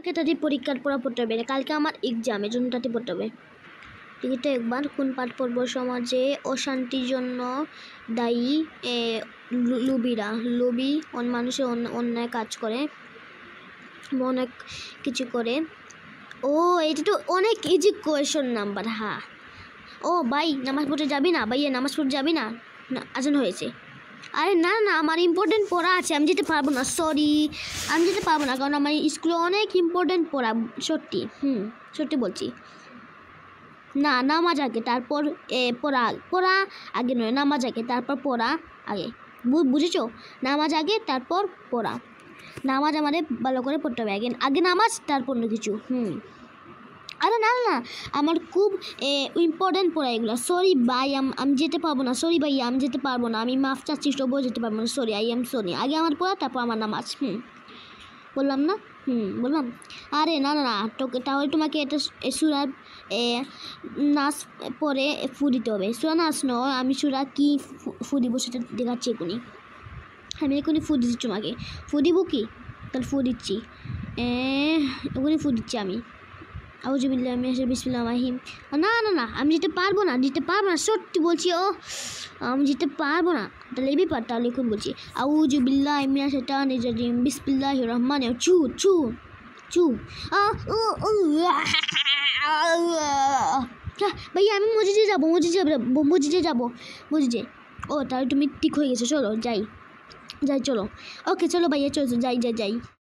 আমাকে তাদের পরীক্ষার পড়া পড়তে হবে, কালকে আমার এক্সাম, এর জন্য তাতে পড়তে হবে। দেখি তো একবার কোন পাঠ পড়ব। সমাজে অশান্তির জন্য দায়ী লোভীরা। লোভী মানুষের অন্যায় কাজ করে, অনেক কিছু করে। ও এটা তো অনেক ইজি কোয়েশন নাম্বার। হ্যাঁ, ও ভাই নামাজ পড়তে যাবি না? ভাইয়া নামাজ পড়তে যাবি না? না আজান হয়েছে। আরে না না, আমার ইম্পর্টেন্ট পড়া আছে, আমি যেতে পারবো না, সরি আমি যেতে পারবো না, কারণ আমার স্কুলে অনেক ইম্পর্টেন্ট পড়া। সত্যি সত্যি বলছি। না, নামাজ আগে তারপর পড়া আগে নয়, নামাজ আগে তারপর পড়া আগে, বুঝেছো? নামাজ আগে তারপর পড়া। নামাজ আমাদের ভালো করে পড়তে হবে, আগে নামাজ তারপর অন্য কিছু। আরে না না, আমার খুব ইম্পর্টেন্ট পড়া এগুলো। সরি ভাই, আমি যেতে পারবো না, সরি ভাই আমি যেতে পারবো না, আমি মাফ চাচ্ছি, তবুও যেতে পারবো না, সরি, আই এম সরি। আগে আমার পড়া তারপর আমার নামাজ। বললাম না? বললাম। আরে না না না, তাহলে তোমাকে এটা সূরা নাস পরে ফু দিতে হবে। সূরা নাস নয়, আমি সূরা কি ফু দিব সেটা দেখাচ্ছি এখনই। আমি এখনই ফু দিচ্ছি তোমাকে। ফু দিব কি? তাহলে ফু দিচ্ছি, এখনই ফু দিচ্ছি আমি। আউযুবিল্লাহি মিনাশ বিসমিল্লাহির রহিম। না না না, আমি যেতে পারবো না, সত্যি বলছি। আমি যেতে পারবো না। তাহলে এবি পার, তাহলে এখন বলছি আউযুবিল্লাহি মিনাশ শাইতানির রাজিম বিসমিল্লাহির রহমানির রহিম। চু ভাইয়া আমি মসজিদে যাবো। ও তাহলে তুমি ঠিক হয়ে গেছো, চলো যাই চলো। ওকে চলো ভাইয়া, চলো যাই।